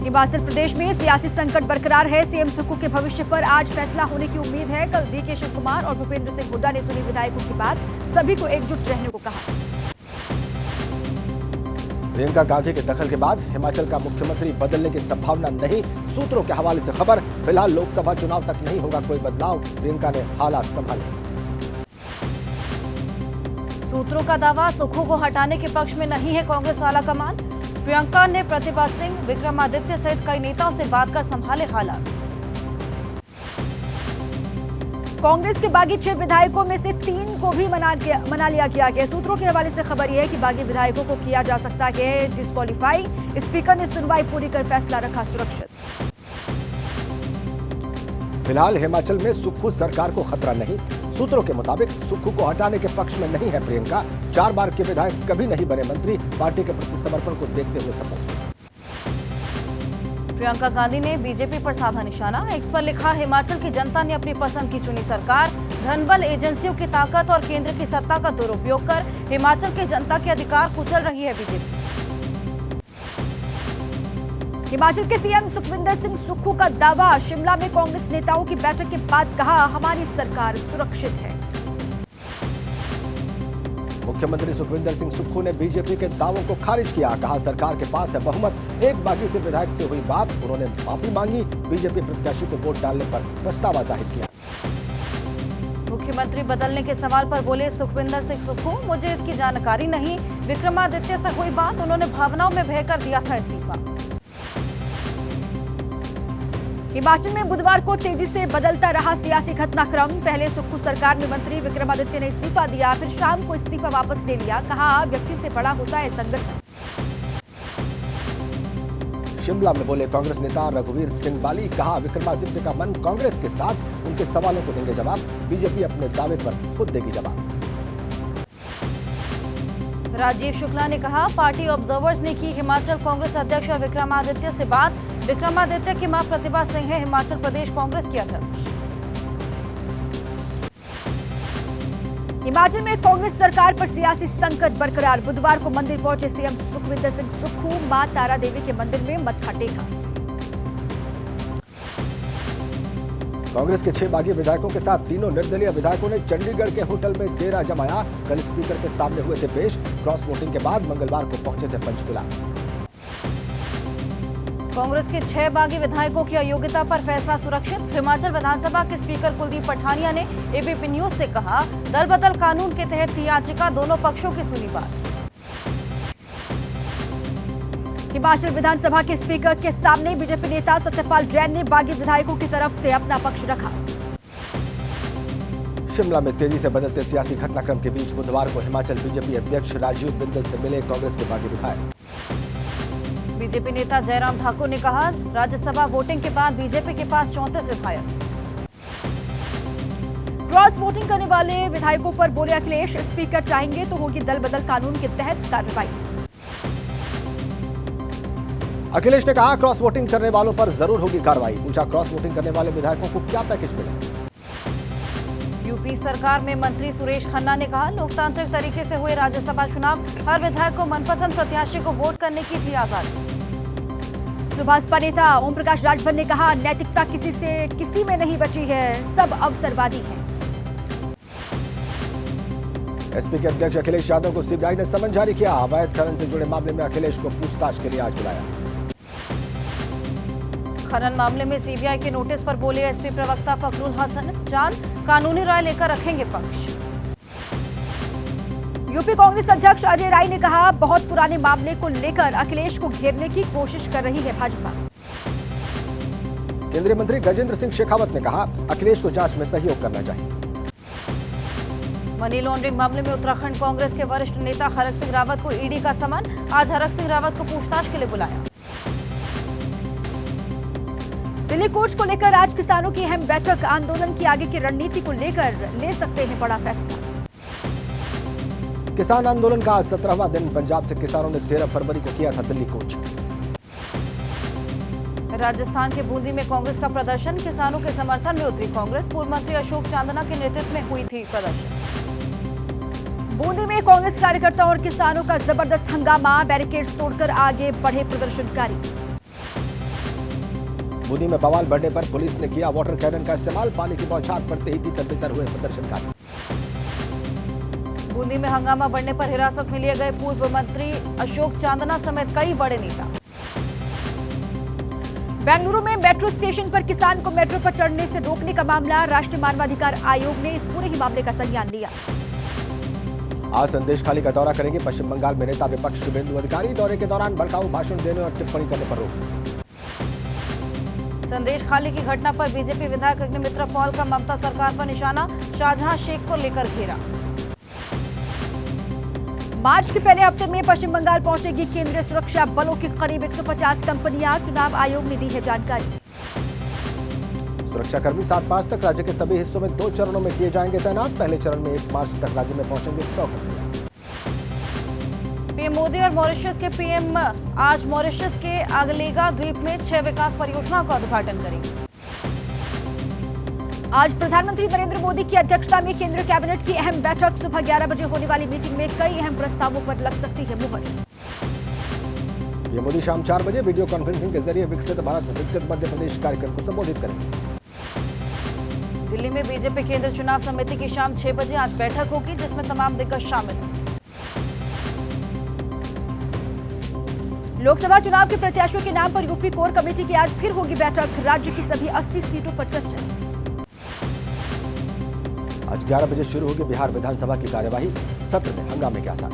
हिमाचल प्रदेश में सियासी संकट बरकरार है। सीएम सुक्खू के भविष्य पर आज फैसला होने की उम्मीद है। कल डीके शिव कुमार और भूपेंद्र सिंह हुड्डा ने सुनी विधायकों की बात, सभी को एकजुट रहने को कहा। प्रियंका गांधी के दखल के बाद हिमाचल का मुख्यमंत्री बदलने की संभावना नहीं, सूत्रों के हवाले से खबर। फिलहाल लोकसभा चुनाव तक नहीं होगा कोई बदलाव, प्रियंका ने हालात संभाले। सूत्रों का दावा, सुक्खू को हटाने के पक्ष में नहीं है कांग्रेस आलाकमान। प्रियंका ने प्रतिभा सिंह, विक्रमादित्य सहित कई नेताओं से बात कर संभाले हालात। कांग्रेस के बागी 6 विधायकों में से 3 को भी मना लिया गया। सूत्रों के हवाले से खबर यह है कि बागी विधायकों को किया जा सकता है डिस्क्वालीफाई। स्पीकर ने सुनवाई पूरी कर फैसला रखा सुरक्षित। फिलहाल हिमाचल में सुक्खू सरकार को खतरा नहीं, सूत्रों के मुताबिक सुक्खू को हटाने के पक्ष में नहीं है प्रियंका। 4 बार के विधायक कभी नहीं बने मंत्री, पार्टी के प्रति समर्पण को देखते हुए सफल। प्रियंका गांधी ने बीजेपी पर साधा निशाना। एक्स पर लिखा, हिमाचल की जनता ने अपनी पसंद की चुनी सरकार। धनबल एजेंसियों की ताकत और केंद्र की सत्ता का दुरुपयोग कर हिमाचल की जनता के अधिकार कुचल रही है बीजेपी। हिमाचल के सीएम सुखविंदर सिंह सुक्खू का दावा, शिमला में कांग्रेस नेताओं की बैठक के बाद कहा, हमारी सरकार सुरक्षित है। मुख्यमंत्री सुखविंदर सिंह सुक्खू ने बीजेपी के दावों को खारिज किया, कहा सरकार के पास है बहुमत। एक बागी से विधायक से हुई बात, उन्होंने माफी मांगी। बीजेपी प्रत्याशी को वोट डालने पर पछतावा जाहिर किया। मुख्यमंत्री बदलने के सवाल पर बोले सुखविंदर सिंह सुक्खू, मुझे इसकी जानकारी नहीं। विक्रमादित्य से हुई बात, उन्होंने भावनाओं में बहकर दिया था इस्तीफा। हिमाचल में बुधवार को तेजी से बदलता रहा सियासी घटनाक्रम। पहले सुक्खू सरकार में मंत्री विक्रमादित्य ने इस्तीफा दिया, फिर शाम को इस्तीफा वापस ले लिया। कहा, व्यक्ति से बड़ा होता है संगठन। शिमला में बोले कांग्रेस नेता रघुवीर सिंह बाली, कहा विक्रमादित्य का मन कांग्रेस के साथ, उनके सवालों को देंगे जवाब। बीजेपी अपने दावे पर खुद देगी जवाब। राजीव शुक्ला ने कहा, पार्टी ऑब्जर्वर्स ने की हिमाचल कांग्रेस अध्यक्ष विक्रमादित्य से बात। विक्रमादित्य की मां प्रतिभा सिंह है हिमाचल प्रदेश कांग्रेस की अध्यक्ष। हिमाचल में कांग्रेस सरकार पर सियासी संकट बरकरार। बुधवार को मंदिर पहुंचे सीएम सुखविंदर सिंह सुक्खू, मां तारा देवी के मंदिर में मत्था टेका। कांग्रेस के 6 बागी विधायकों के साथ तीनों निर्दलीय विधायकों ने चंडीगढ़ के होटल में डेरा जमाया। कल स्पीकर के सामने हुए थे पेश। क्रॉस वोटिंग के बाद मंगलवार को पहुंचे थे पंचकुला। कांग्रेस के 6 बागी विधायकों की अयोग्यता पर फैसला सुरक्षित। हिमाचल विधानसभा के स्पीकर कुलदीप पठानिया ने एबीपी न्यूज से कहा, दल बदल कानून के तहत थी याचिका, दोनों पक्षों की सुनी बात। हिमाचल विधानसभा के स्पीकर के सामने बीजेपी नेता सत्यपाल जैन ने बागी विधायकों की तरफ से अपना पक्ष रखा। शिमला में तेजी से बदलते सियासी घटनाक्रम के बीच बुधवार को हिमाचल बीजेपी अध्यक्ष राजीव बिंदल से मिले कांग्रेस के बागी विधायक। बीजेपी नेता जयराम ठाकुर ने कहा, राज्यसभा वोटिंग के बाद बीजेपी के पास 34 विधायक। क्रॉस वोटिंग करने वाले विधायकों पर बोले अखिलेश, स्पीकर चाहेंगे तो होगी दल बदल कानून के तहत कार्रवाई। अखिलेश ने कहा, क्रॉस वोटिंग करने वालों पर जरूर होगी कार्रवाई। पूछा, क्रॉस वोटिंग करने वाले विधायकों को क्या पैकेज मिले। यूपी सरकार में मंत्री सुरेश खन्ना ने कहा, लोकतांत्रिक तरीके से हुए राज्यसभा चुनाव, हर विधायक को मनपसंद प्रत्याशी को वोट करने की थी आजादी। सुभाषपा नेता ओम प्रकाश राजभर ने कहा, नैतिकता किसी में नहीं बची है, सब अवसरवादी हैं। एसपी के अध्यक्ष अखिलेश यादव को सीबीआई ने समन जारी किया। अवैध खनन से जुड़े मामले में अखिलेश को पूछताछ के लिए आज बुलाया। खनन मामले में सीबीआई के नोटिस पर बोले एसपी प्रवक्ता फखरुल हसन चांद, कानूनी राय लेकर रखेंगे पक्ष। यूपी कांग्रेस अध्यक्ष अजय राय ने कहा, बहुत पुराने मामले को लेकर अखिलेश को घेरने की कोशिश कर रही है भाजपा। केंद्रीय मंत्री गजेंद्र सिंह शेखावत ने कहा, अखिलेश को जांच में सहयोग करना चाहिए। मनी लॉन्ड्रिंग मामले में उत्तराखंड कांग्रेस के वरिष्ठ नेता हरक सिंह रावत को ईडी का समन। आज हरक सिंह रावत को पूछताछ के लिए बुलाया। दिल्ली कोच को लेकर आज किसानों की अहम बैठक। आंदोलन की आगे की रणनीति को लेकर ले सकते हैं बड़ा फैसला। किसान आंदोलन का 17वां दिन। पंजाब से किसानों ने 13 फरवरी को किया था दिल्ली कोच। राजस्थान के बूंदी में कांग्रेस का प्रदर्शन। किसानों के समर्थन में उतरी कांग्रेस। पूर्व मंत्री अशोक चांदना के नेतृत्व में हुई थी प्रदर्शन। बूंदी में कांग्रेस कार्यकर्ताओं और किसानों का जबरदस्त हंगामा। बैरिकेड्स तोड़कर आगे बढ़े प्रदर्शनकारी। बूंदी में बवाल बढ़ने पर पुलिस ने किया वाटर कैनन का इस्तेमाल। पानी की बौछार पड़ते ही तितर-बितर हुए प्रदर्शनकारी। बूंदी में हंगामा बढ़ने पर हिरासत में लिए गए पूर्व मंत्री अशोक चांदना समेत कई बड़े नेता। बेंगलुरु में मेट्रो स्टेशन पर किसान को मेट्रो पर चढ़ने से रोकने का मामला। राष्ट्रीय मानवाधिकार आयोग ने इस पूरे ही मामले का संज्ञान लिया। आज संदेश खाली का दौरा करेंगे पश्चिम बंगाल में नेता विपक्ष शुभेंदु अधिकारी। दौरे के दौरान भड़काऊ भाषण देने और टिप्पणी करने पर रोक। संदेश खाली की घटना पर बीजेपी विधायक अग्निमित्रा पॉल का ममता सरकार पर निशाना। शाहजहां शेख को लेकर घेरा। मार्च के पहले हफ्ते में पश्चिम बंगाल पहुंचेगी केंद्रीय सुरक्षा बलों की करीब 150 कंपनियां। चुनाव आयोग ने दी है जानकारी। सुरक्षाकर्मी 7 मार्च तक राज्य के सभी हिस्सों में 2 चरणों में किए जाएंगे तैनात। पहले चरण में 1 मार्च तक राज्य में पहुंचेंगे 100 कंपनियां। पीएम मोदी और मॉरिशस के पीएम आज मॉरिशस के आगलेगा द्वीप में 6 विकास परियोजनाओं का उद्घाटन करेंगे। आज प्रधानमंत्री नरेंद्र मोदी की अध्यक्षता में केंद्रीय कैबिनेट की अहम बैठक। सुबह 11 बजे होने वाली मीटिंग में कई अहम प्रस्तावों पर लग सकती है मुहर। पीएम मोदी शाम 4 बजे वीडियो कॉन्फ्रेंसिंग के जरिए विकसित भारत विकसित मध्य प्रदेश कार्यक्रम को संबोधित करेंगे। दिल्ली में बीजेपी केंद्रीय चुनाव समिति की शाम 6 बजे आज बैठक होगी, जिसमें तमाम दिग्गज शामिल हैं। लोकसभा चुनाव के प्रत्याशियों के नाम पर यूपी कोर कमेटी की आज फिर होगी बैठक। राज्य की सभी 80 सीटों पर चर्चा। आज 11 बजे शुरू होगी बिहार विधानसभा की कार्यवाही। सत्र में हंगामे के आसार।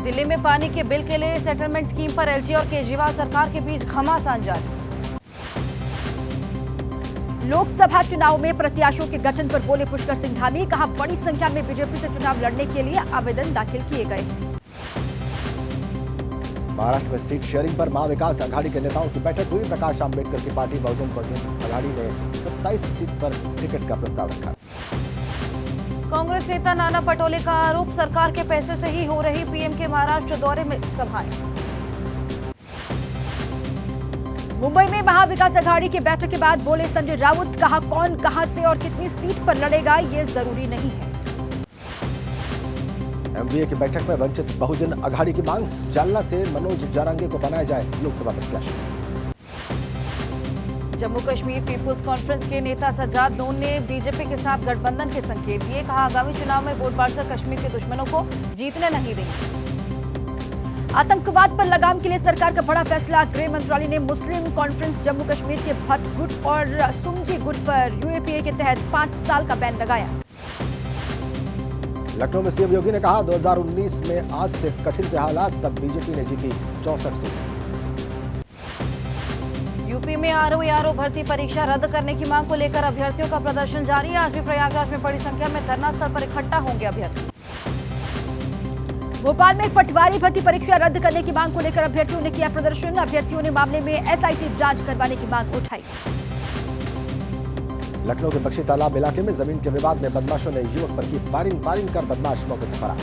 दिल्ली में पानी के बिल के लिए सेटलमेंट स्कीम पर एलजी और केजरीवाल सरकार के बीच घमासान जारी। लोकसभा चुनाव में प्रत्याशियों के गठन पर बोले पुष्कर सिंह धामी। कहा, बड़ी संख्या में बीजेपी से चुनाव लड़ने के लिए आवेदन दाखिल किए गए। महाराष्ट्र में सीट शेयरिंग पर महाविकास अघाड़ी के नेताओं की बैठक हुई। प्रकाश आंबेडकर की पार्टी बहुजन अघाड़ी ने 27 सीट पर टिकट का प्रस्ताव रखा। कांग्रेस नेता नाना पटोले का आरोप, सरकार के पैसे से ही हो रही पीएम के महाराष्ट्र दौरे में सभाएं। मुंबई में महाविकास अघाड़ी की बैठक के बाद बोले संजय राउत। कहा, कौन कहां से और कितनी सीट पर लड़ेगा ये जरूरी नहीं है। एमवीए की बैठक में वंचित बहुजन अघाड़ी की मांग। जालना से मनोज जारंगे को बनाया जाए लोकसभा प्रत्याशी। जम्मू कश्मीर पीपुल्स कॉन्फ्रेंस के नेता सज्जाद लोन ने बीजेपी के साथ गठबंधन के संकेत दिए। कहा, आगामी चुनाव में वोट बांटकर कश्मीर के दुश्मनों को जीतने नहीं देंगे। आतंकवाद पर लगाम के लिए सरकार का बड़ा फैसला। गृह मंत्रालय ने मुस्लिम कॉन्फ्रेंस जम्मू कश्मीर के भट्ट गुट और सुमजी गुट पर यूएपीए के तहत 5 साल का बैन लगाया। लखनऊ में सीएम योगी ने कहा, 2019 में आज से कठिन थे हालात, तब बीजेपी ने जीती 64 सीट। यूपी में आरओ भर्ती परीक्षा रद्द करने की मांग को लेकर अभ्यर्थियों का प्रदर्शन जारी है। आज भी प्रयागराज में बड़ी संख्या में धरना स्थल पर इकट्ठा होंगे अभ्यर्थी। भोपाल में पटवारी भर्ती परीक्षा रद्द करने की मांग को लेकर अभ्यर्थियों ने किया प्रदर्शन। अभ्यर्थियों ने मामले में एसआईटी जांच करवाने की मांग उठाई। लखनऊ के बख्शी तालाब इलाके में जमीन के विवाद में बदमाशों ने युवक पर की फायरिंग कर बदमाश मौके से फरार।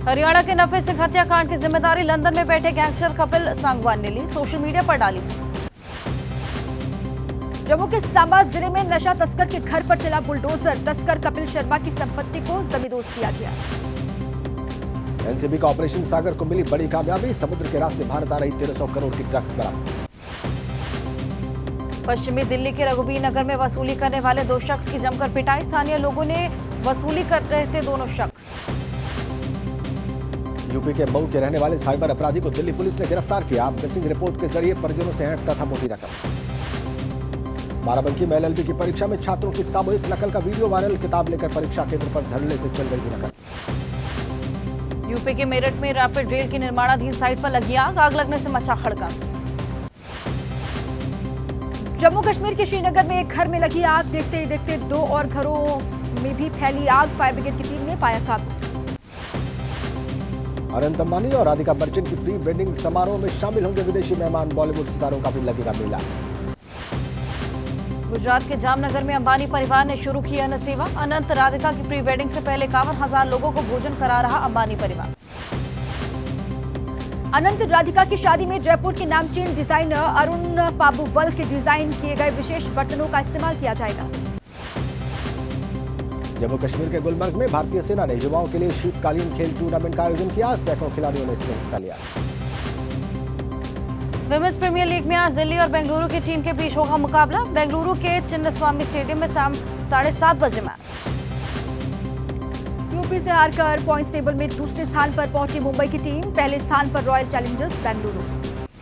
हरियाणा के नफे सिंह हत्याकांड की जिम्मेदारी लंदन में बैठे गैंगस्टर कपिल सांगवान ने ली। सोशल मीडिया पर डाली पोस्ट। जम्मू के सांबा जिले में नशा तस्कर के घर पर चला बुलडोजर। तस्कर कपिल शर्मा की संपत्ति को जमींदोज किया गया। एनसीबी का ऑपरेशन सागर को मिली बड़ी कामयाबी। समुद्र के रास्ते भारत आ रही 1300 करोड़ की ड्रग्स बरामद। पश्चिमी दिल्ली के रघुबीर नगर में वसूली करने वाले 2 शख्स की जमकर पिटाई। स्थानीय लोगों ने वसूली कर रहे थे दोनों शख्स। यूपी के मऊ के रहने वाले साइबर अपराधी को दिल्ली पुलिस ने गिरफ्तार किया। मिसिंग रिपोर्ट के जरिए परिजनों से हटता था मोटी रकम। बाराबंकी में एलएलबी की परीक्षा में छात्रों की सामूहिक नकल का वीडियो वायरल। किताब लेकर परीक्षा केंद्र पर धरने से चल रही थी नकल। यूपी के मेरठ में रैपिड रेल की निर्माणाधीन साइट पर लगी आग। आग लगने से मचा हड़कंप। जम्मू कश्मीर के श्रीनगर में एक घर में लगी आग। देखते ही देखते 2 और घरों में भी फैली आग। फायर ब्रिगेड की टीम ने पाया काबू। अनंत अंबानी और राधिका मर्चेंट की प्री वेडिंग समारोह में शामिल होंगे विदेशी मेहमान। बॉलीवुड सितारों का भी लगेगा मेला। गुजरात के जामनगर में अंबानी परिवार ने शुरू की अन्न सेवा। अनंत राधिका की प्री वेडिंग से पहले 51,000 लोगों को भोजन करा रहा अंबानी परिवार। अनंत राधिका की शादी में जयपुर के नामचीन डिजाइनर अरुण पाबूवल के डिजाइन किए गए विशेष बर्तनों का इस्तेमाल किया जाएगा। जम्मू कश्मीर के गुलमर्ग में भारतीय सेना ने युवाओं के लिए शीतकालीन खेल टूर्नामेंट का आयोजन किया। सैकड़ों खिलाड़ियों ने इसमें हिस्सा लिया। विमेंस प्रीमियर लीग में आज दिल्ली और बेंगलुरु की टीम के बीच होगा मुकाबला। बेंगलुरु के चिन्नस्वामी स्टेडियम में शाम 7:30 बजे मैच। यूपी से हारकर पॉइंट्स टेबल में दूसरे स्थान पर पहुंची मुंबई की टीम, पहले स्थान पर रॉयल चैलेंजर्स बेंगलुरु।